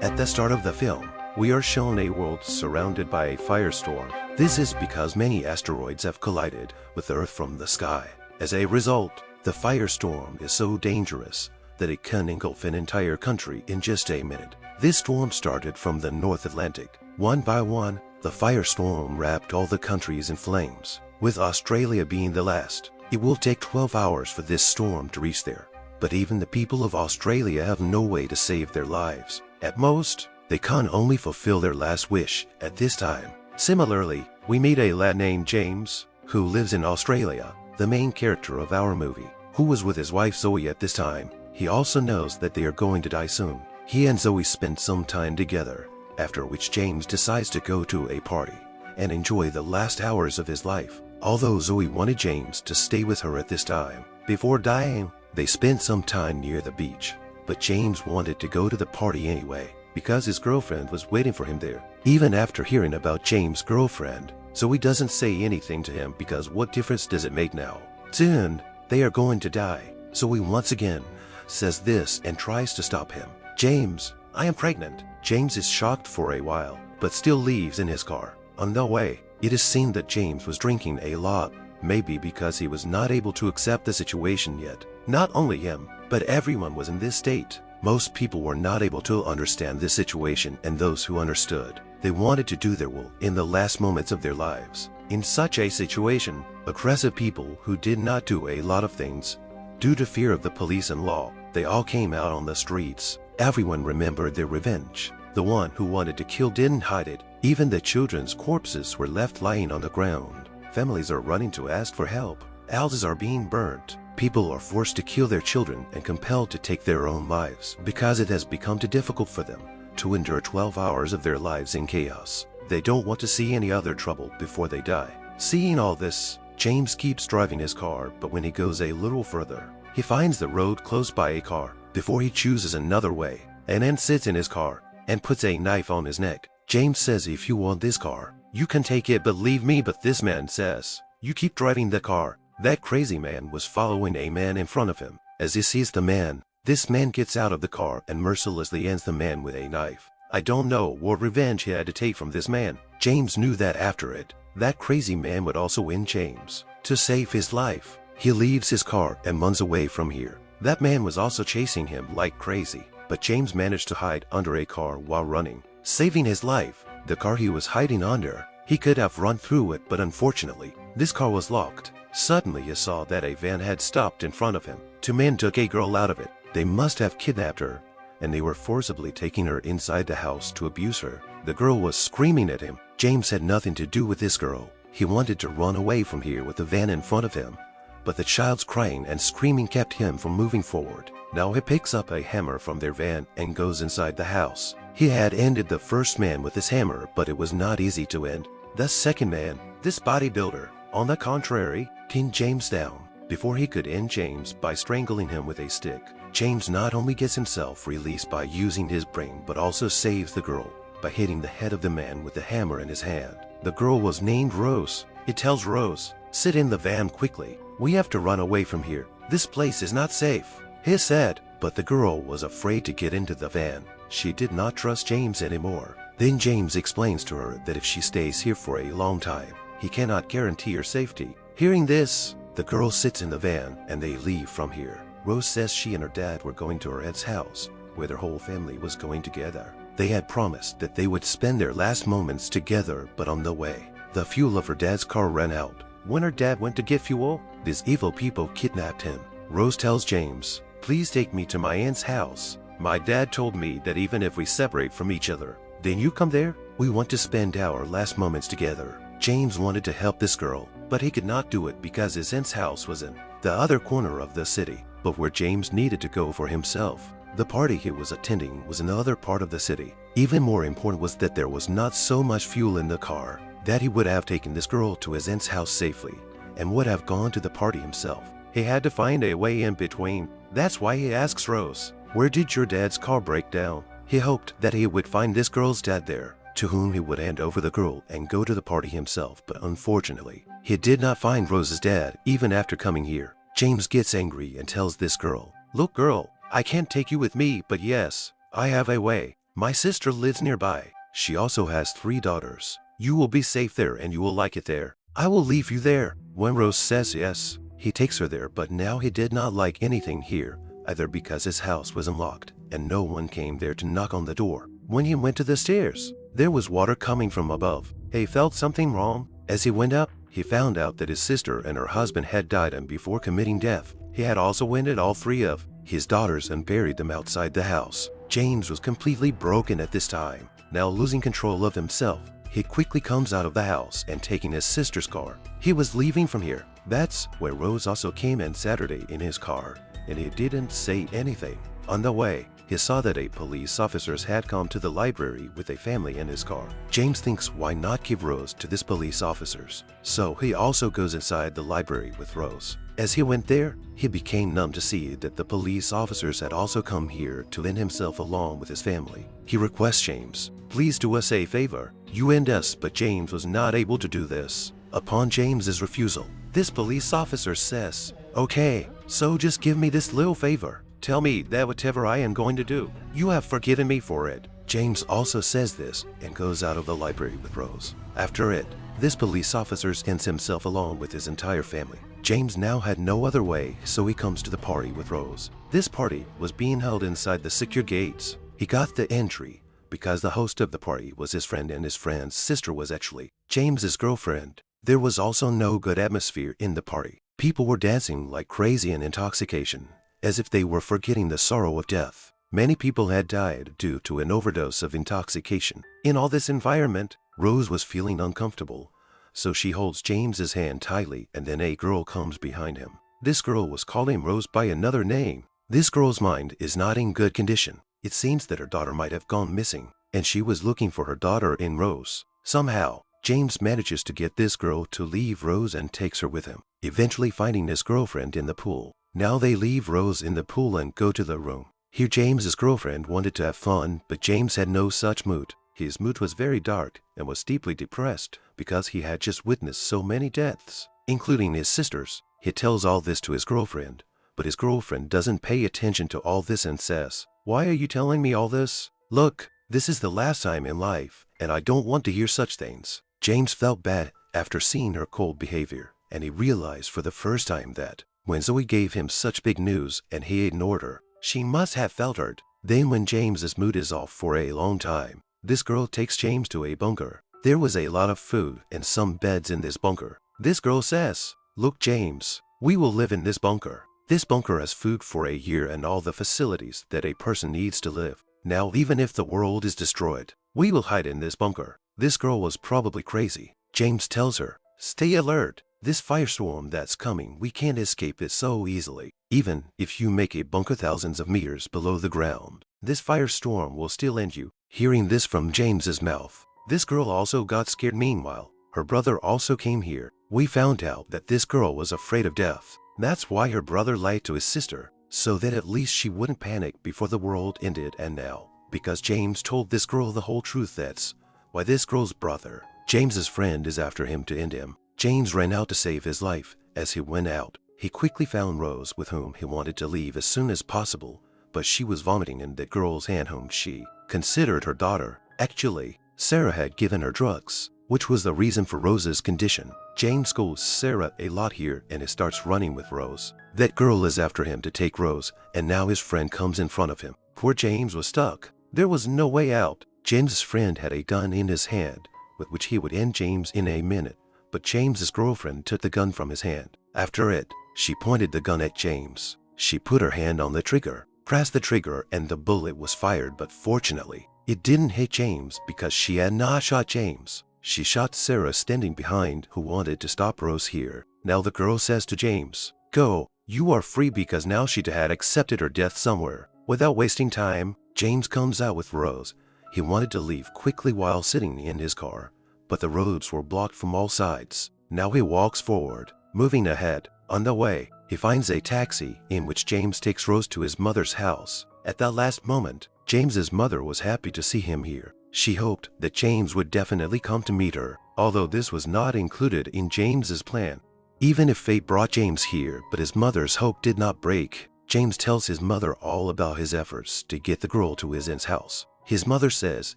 At the start of the film, we are shown a world surrounded by a firestorm. This is because many asteroids have collided with Earth from the sky. As a result, the firestorm is so dangerous that it can engulf an entire country in just a minute. This storm started from the North Atlantic. One by one, the firestorm wrapped all the countries in flames, with Australia being the last. It will take 12 hours for this storm to reach there. But even the people of Australia have no way to save their lives. At most, they can only fulfill their last wish at this time. Similarly, we meet a lad named James, who lives in Australia, the main character of our movie, who was with his wife Zoe at this time. He also knows that they are going to die soon. He and Zoe spend some time together, after which James decides to go to a party and enjoy the last hours of his life. Although Zoe wanted James to stay with her at this time, before dying, they spent some time near the beach. But James wanted to go to the party anyway, because his girlfriend was waiting for him there. Even after hearing about James' girlfriend, Zoe doesn't say anything to him because what difference does it make now? Soon, they are going to die. Zoe once again says this and tries to stop him. James, I am pregnant. James is shocked for a while, but still leaves in his car. On the way, it is seen that James was drinking a lot, maybe because he was not able to accept the situation yet. Not only him, but everyone was in this state. Most people were not able to understand this situation, and those who understood, they wanted to do their will in the last moments of their lives. In such a situation, aggressive people who did not do a lot of things, due to fear of the police and law, they all came out on the streets. Everyone remembered their revenge. The one who wanted to kill didn't hide it. Even the children's corpses were left lying on the ground. Families are running to ask for help. Houses are being burnt. People are forced to kill their children and compelled to take their own lives because it has become too difficult for them to endure 12 hours of their lives in chaos. They don't want to see any other trouble before they die. Seeing all this, James keeps driving his car, but when he goes a little further, he finds the road closed by a car before he chooses another way and then sits in his car and puts a knife on his neck. James says, if you want this car, you can take it, but leave me. But this man says, you keep driving the car. That crazy man was following a man in front of him. As he sees the man, this man gets out of the car and mercilessly ends the man with a knife. I don't know what revenge he had to take from this man. James knew that after it, that crazy man would also end James. To save his life, he leaves his car and runs away from here. That man was also chasing him like crazy, but James managed to hide under a car while running, saving his life. The car he was hiding under, he could have run through it, but unfortunately, this car was locked. Suddenly he saw that a van had stopped in front of him. Two men took a girl out of it. They must have kidnapped her, and they were forcibly taking her inside the house to abuse her. The girl was screaming at him. James had nothing to do with this girl. He wanted to run away from here with the van in front of him, but the child's crying and screaming kept him from moving forward. Now he picks up a hammer from their van and goes inside the house. He had ended the first man with his hammer, but it was not easy to end the second man, this bodybuilder. On the contrary, pinned James down before he could end James by strangling him with a stick. James not only gets himself released by using his brain, but also saves the girl by hitting the head of the man with the hammer in his hand. The girl was named Rose. He tells Rose, sit in the van quickly. We have to run away from here. This place is not safe. He said, but the girl was afraid to get into the van. She did not trust James anymore. Then James explains to her that if she stays here for a long time, he cannot guarantee her safety. Hearing this, the girl sits in the van and they leave from here. Rose says she and her dad were going to her aunt's house, where their whole family was going together. They had promised that they would spend their last moments together, but on the way, the fuel of her dad's car ran out. When her dad went to get fuel, these evil people kidnapped him. Rose tells James, please take me to my aunt's house. My dad told me that even if we separate from each other, then you come there. We want to spend our last moments together. James wanted to help this girl, but he could not do it because his aunt's house was in the other corner of the city, but where James needed to go for himself. The party he was attending was in the other part of the city. Even more important was that there was not so much fuel in the car that he would have taken this girl to his aunt's house safely and would have gone to the party himself. He had to find a way in between. That's why he asks Rose, where did your dad's car break down? He hoped that he would find this girl's dad there, to whom he would hand over the girl and go to the party himself, but unfortunately, he did not find Rose's dad even after coming here. James gets angry and tells this girl, look girl, I can't take you with me, but yes, I have a way. My sister lives nearby. She also has 3 daughters. You will be safe there and you will like it there. I will leave you there." When Rose says yes, he takes her there, but now he did not like anything here, either because his house was unlocked and no one came there to knock on the door. When he went to the stairs, there was water coming from above. He felt something wrong. As he went up, he found out that his sister and her husband had died, and before committing death, he had also wounded all 3 of his daughters and buried them outside the house. James was completely broken at this time. Now losing control of himself, he quickly comes out of the house and taking his sister's car. He was leaving from here. That's where Rose also came in Saturday in his car, and he didn't say anything. On the way, he saw that a police officers had come to the library with a family in his car. James thinks, why not give Rose to this police officers? So he also goes inside the library with Rose. As he went there, he became numb to see that the police officers had also come here to lend himself along with his family. He requests James, "Please do us a favor. You and us," but James was not able to do this. Upon James's refusal, this police officer says, "Okay, so just give me this little favor. Tell me that whatever I am going to do, you have forgiven me for it." James also says this and goes out of the library with Rose. After it, this police officer sends himself along with his entire family. James now had no other way, so he comes to the party with Rose. This party was being held inside the secure gates. He got the entry because the host of the party was his friend, and his friend's sister was actually James's girlfriend. There was also no good atmosphere in the party. People were dancing like crazy in intoxication, as if they were forgetting the sorrow of death. Many people had died due to an overdose of intoxication. In all this environment, Rose was feeling uncomfortable, so she holds James's hand tightly, and then a girl comes behind him. This girl was calling Rose by another name. This girl's mind is not in good condition. It seems that her daughter might have gone missing, and she was looking for her daughter in Rose. Somehow, James manages to get this girl to leave Rose and takes her with him, eventually finding his girlfriend in the pool. Now they leave Rose in the pool and go to the room. Here James's girlfriend wanted to have fun, but James had no such mood. His mood was very dark and was deeply depressed because he had just witnessed so many deaths, including his sister's. He tells all this to his girlfriend, but his girlfriend doesn't pay attention to all this and says, "Why are you telling me all this? Look, this is the last time in life, and I don't want to hear such things." James felt bad after seeing her cold behavior, and he realized for the first time that when Zoe gave him such big news and he ignored her, she must have felt hurt. Then when James's mood is off for a long time, this girl takes James to a bunker. There was a lot of food and some beds in this bunker. This girl says, "Look, James, we will live in this bunker. This bunker has food for a year and all the facilities that a person needs to live. Now, even if the world is destroyed, we will hide in this bunker." This girl was probably crazy. James tells her, "Stay alert. This firestorm that's coming, we can't escape it so easily. Even if you make a bunker thousands of meters below the ground, this firestorm will still end you." Hearing this from James's mouth, this girl also got scared. Meanwhile, her brother also came here. We found out that this girl was afraid of death. That's why her brother lied to his sister, so that at least she wouldn't panic before the world ended. And now, because James told this girl the whole truth, that's why this girl's brother, James's friend, is after him to end him. James ran out to save his life. As he went out, he quickly found Rose, with whom he wanted to leave as soon as possible, but she was vomiting in the girl's hand whom she considered her daughter. Actually, Sarah had given her drugs, which was the reason for Rose's condition. James scolds Sarah a lot here and he starts running with Rose. That girl is after him to take Rose, and now his friend comes in front of him. Poor James was stuck. There was no way out. James's friend had a gun in his hand, with which he would end James in a minute, but James's girlfriend took the gun from his hand. After it, she pointed the gun at James. She put her hand on the trigger, pressed the trigger, and the bullet was fired, but fortunately, it didn't hit James because she had not shot James. She shot Sarah standing behind, who wanted to stop Rose here. Now the girl says to James, "Go, you are free," because now she had accepted her death somewhere. Without wasting time, James comes out with Rose. He wanted to leave quickly while sitting in his car, but the roads were blocked from all sides. Now he walks forward, moving ahead. On the way, he finds a taxi in which James takes Rose to his mother's house. At that last moment, James's mother was happy to see him here. She hoped that James would definitely come to meet her, although this was not included in James's plan. Even if fate brought James here, but his mother's hope did not break. James tells his mother all about his efforts to get the girl to his aunt's house. His mother says,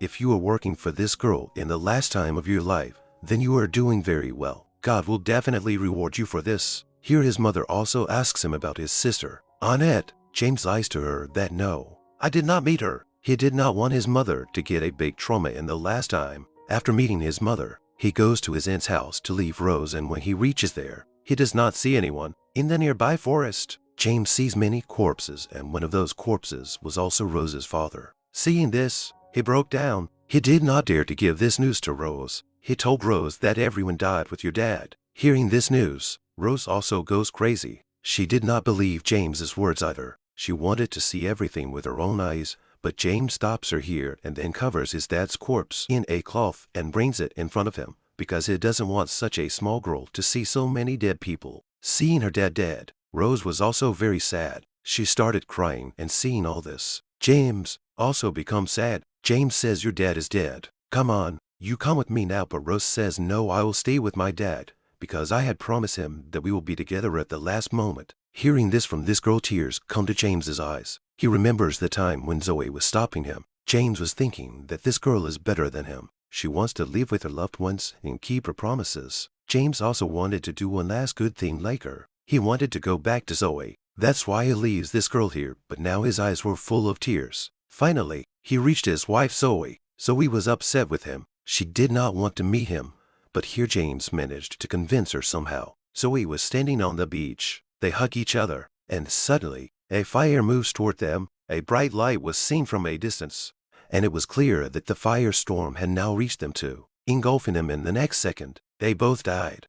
if you are working for this girl in the last time of your life, then you are doing very well. God will definitely reward you for this. Here his mother also asks him about his sister, Annette. James lies to her that no, I did not meet her. He did not want his mother to get a big trauma in the last time. After meeting his mother, he goes to his aunt's house to leave Rose, and when he reaches there, he does not see anyone in the nearby forest. James sees many corpses, and one of those corpses was also Rose's father. Seeing this, he broke down. He did not dare to give this news to Rose. He told Rose that everyone died with your dad. Hearing this news, Rose also goes crazy. She did not believe James's words either. She wanted to see everything with her own eyes, but James stops her here and then covers his dad's corpse in a cloth and brings it in front of him, because he doesn't want such a small girl to see so many dead people. Seeing her dad dead, Rose was also very sad. She started crying, and seeing all this, James also becomes sad. James says, your dad is dead. Come on, you come with me now. But Rose says, no, I will stay with my dad, because I had promised him that we will be together at the last moment. Hearing this from this girl, tears come to James's eyes. He remembers the time when Zoe was stopping him. James was thinking that this girl is better than him. She wants to live with her loved ones and keep her promises. James also wanted to do one last good thing like her. He wanted to go back to Zoe. That's why he leaves this girl here, but now his eyes were full of tears. Finally, he reached his wife Zoe. Zoe was upset with him. She did not want to meet him, but here James managed to convince her somehow. Zoe was standing on the beach. They hug each other, and suddenly, a fire moves toward them. A bright light was seen from a distance, and it was clear that the firestorm had now reached them too, engulfing them in the next second. They both died.